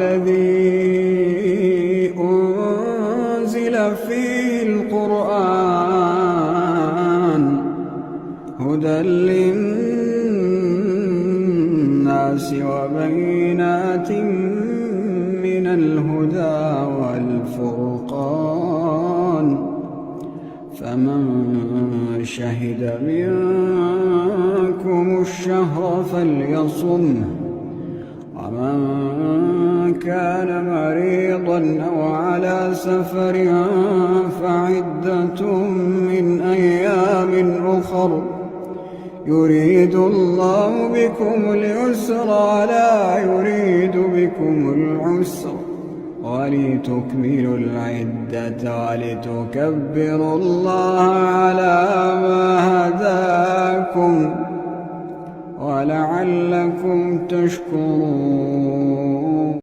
الذي أنزل فيه القرآن هدى للناس وبينات من الهدى والفرقان، فمن شهد منكم الشهر فليصمه، ومن كان مريضا أو على سفر فعدة من أيام أخر، يريد الله بكم اليسر ولا يريد بكم العسر، ولتكملوا العدة ولتكبروا الله على ما هداكم ولعلكم تشكرون.